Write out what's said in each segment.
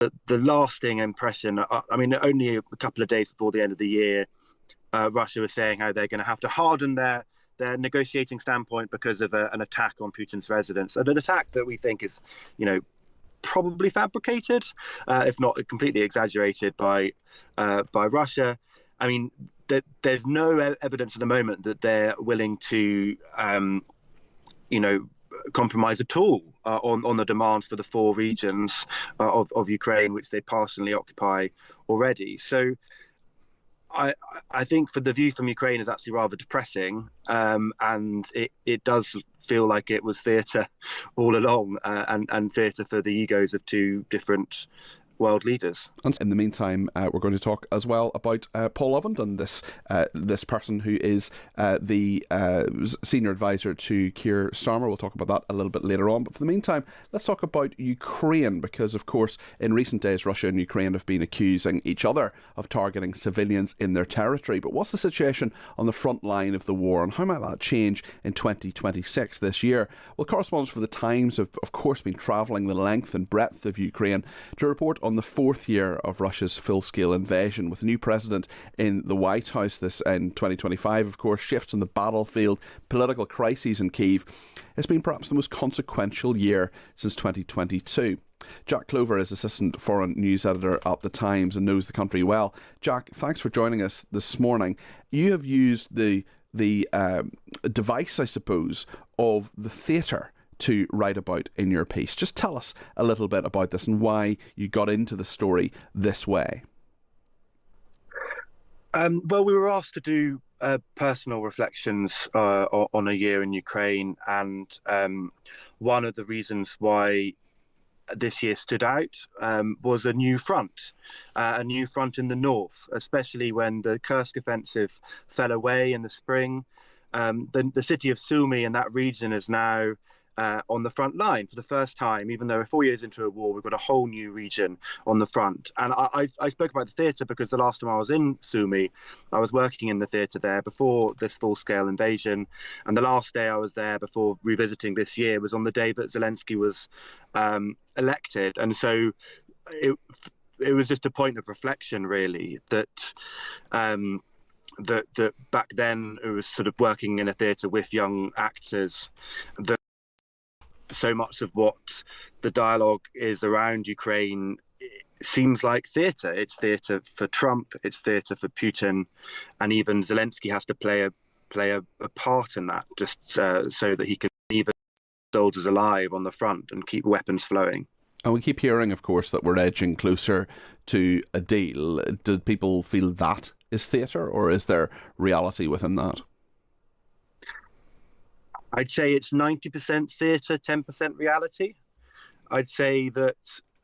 the lasting impression, I mean, only a couple of days before the end of the year, Russia was saying how they're going to have to harden their negotiating standpoint because of an attack on Putin's residence, and an attack that we think is, probably fabricated, if not completely exaggerated by Russia. I mean, there's no evidence at the moment that they're willing to, compromise at all on the demands for the four regions of Ukraine, which they partially occupy already. So I think for the view from Ukraine is actually rather depressing, and it does feel like it was theatre all along, and theatre for the egos of two different world leaders. And in the meantime, we're going to talk as well about Paul Ovenden, this person who is the senior advisor to Keir Starmer. We'll talk about that a little bit later on. But for the meantime, let's talk about Ukraine, because, of course, in recent days, Russia and Ukraine have been accusing each other of targeting civilians in their territory. But what's the situation on the front line of the war, and how might that change in 2026 this year? Well, correspondents for The Times have, of course, been travelling the length and breadth of Ukraine to report on the fourth year of Russia's full-scale invasion, with a new president in the White House this in 2025. Of course, shifts on the battlefield, political crises in Kyiv. It's been perhaps the most consequential year since 2022. Jack Clover is assistant foreign news editor at The Times and knows the country well. Jack, thanks for joining us this morning. You have used the device, I suppose, of the theatre to write about in your piece. Just tell us a little bit about this and why you got into the story this way. Well, we were asked to do personal reflections on a year in Ukraine, and one of the reasons why this year stood out was a new front in the north, especially when the Kursk offensive fell away in the spring. The city of Sumy in that region is now on the front line for the first time. Even though we're 4 years into a war, we've got a whole new region on the front. And I spoke about the theatre because the last time I was in Sumy, I was working in the theatre there before this full-scale invasion. And the last day I was there before revisiting this year was on the day that Zelensky was elected. And so it was just a point of reflection, really, that back then it was sort of working in a theatre with young actors, that so much of what the dialogue is around Ukraine seems like theatre. It's theatre for Trump, it's theatre for Putin, and even Zelensky has to play a part in that, just so that he can keep soldiers alive on the front and keep weapons flowing. And we keep hearing, of course, that we're edging closer to a deal. Do people feel that is theatre, or is there reality within that? I'd say it's 90% theatre, 10% reality. I'd say that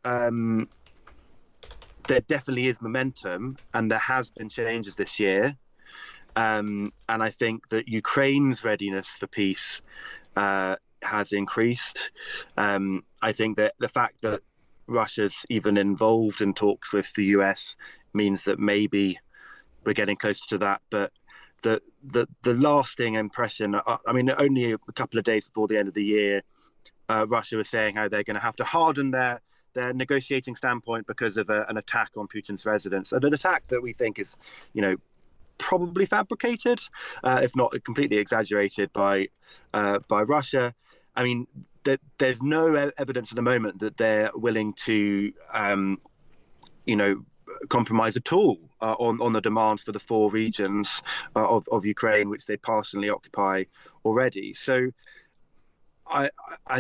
there definitely is momentum, and there has been changes this year. And I think that Ukraine's readiness for peace has increased. I think that the fact that Russia's even involved in talks with the US means that maybe we're getting closer to that. But the lasting impression, I mean, only a couple of days before the end of the year, Russia was saying how they're going to have to harden their negotiating standpoint because of an attack on Putin's residence, and an attack that we think is, probably fabricated, if not completely exaggerated by Russia. I mean, there's no evidence at the moment that they're willing to, compromise at all on the demands for the four regions of Ukraine, which they partially occupy already. So I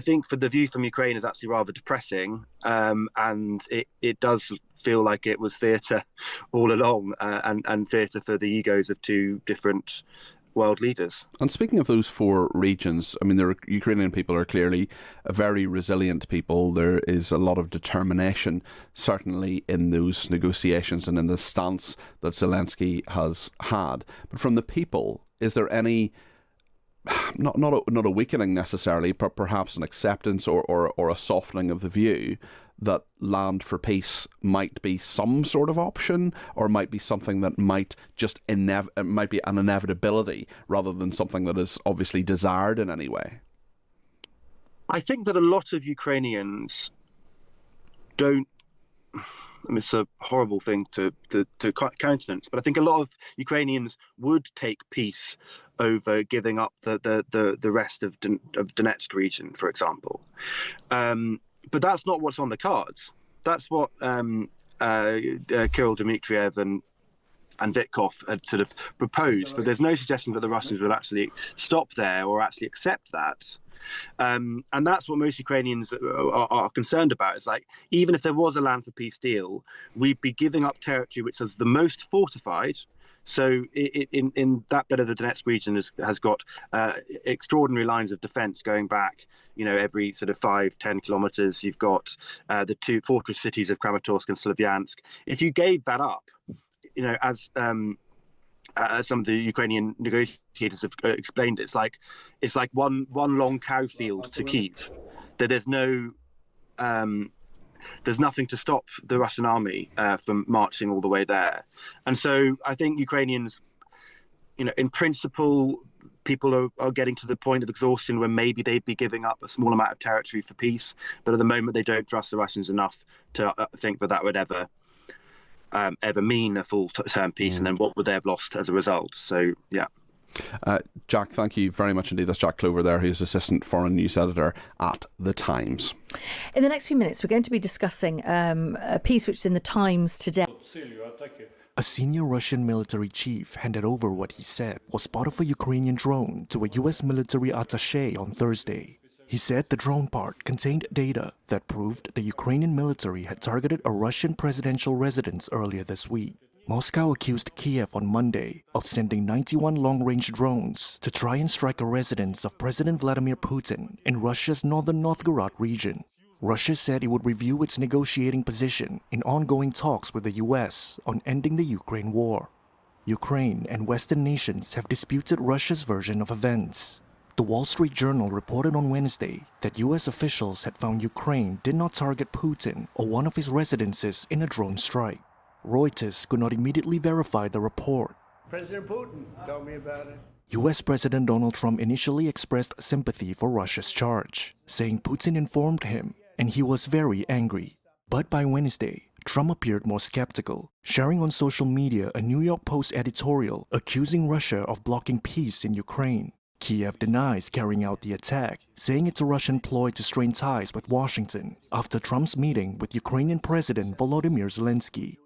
think for the view from Ukraine is actually rather depressing, and it does feel like it was theatre all along, and theatre for the egos of two different world leaders. And speaking of those four regions, I mean, the Ukrainian people are clearly a very resilient people. There is a lot of determination, certainly in those negotiations and in the stance that Zelensky has had. But from the people, is there any, not a weakening necessarily, but perhaps an acceptance or a softening of the view that land for peace might be some sort of option, or might be something that might just might be an inevitability rather than something that is obviously desired in any way? I think that a lot of Ukrainians don't I mean, it's a horrible thing to countenance. But I think a lot of Ukrainians would take peace over giving up the rest of Donetsk region, for example. But that's not what's on the cards. That's what Kirill Dmitriev and Vitkov had sort of proposed, but there's no suggestion that the Russians would actually stop there or actually accept that. And that's what most Ukrainians are concerned about. It's like, even if there was a land for peace deal, we'd be giving up territory which is the most fortified. So in that bit of the Donetsk region has got extraordinary lines of defense going back, every sort of 5-10 kilometers. You've got the two fortress cities of Kramatorsk and Slavyansk. If you gave that up, as some of the Ukrainian negotiators have explained, it's like one long cow field to Kyiv. There's nothing to stop the Russian army from marching all the way there. And so I think Ukrainians, in principle, people are getting to the point of exhaustion where maybe they'd be giving up a small amount of territory for peace, but at the moment they don't trust the Russians enough to think that would ever mean a full-term peace, and then what would they have lost as a result? So, yeah. Jack, thank you very much indeed. That's Jack Clover there, who's Assistant Foreign News Editor at The Times. In the next few minutes, we're going to be discussing a piece which is in The Times today. A senior Russian military chief handed over what he said was part of a Ukrainian drone to a U.S. military attaché on Thursday. He said the drone part contained data that proved the Ukrainian military had targeted a Russian presidential residence earlier this week. Moscow accused Kiev on Monday of sending 91 long-range drones to try and strike a residence of President Vladimir Putin in Russia's northern Novgorod region. Russia said it would review its negotiating position in ongoing talks with the U.S. on ending the Ukraine war. Ukraine and Western nations have disputed Russia's version of events. The Wall Street Journal reported on Wednesday that U.S. officials had found Ukraine did not target Putin or one of his residences in a drone strike. Reuters could not immediately verify the report. President Putin told me about it. U.S. President Donald Trump initially expressed sympathy for Russia's charge, saying Putin informed him, and he was very angry. But by Wednesday, Trump appeared more skeptical, sharing on social media a New York Post editorial accusing Russia of blocking peace in Ukraine. Kiev denies carrying out the attack, saying it's a Russian ploy to strain ties with Washington after Trump's meeting with Ukrainian President Volodymyr Zelensky.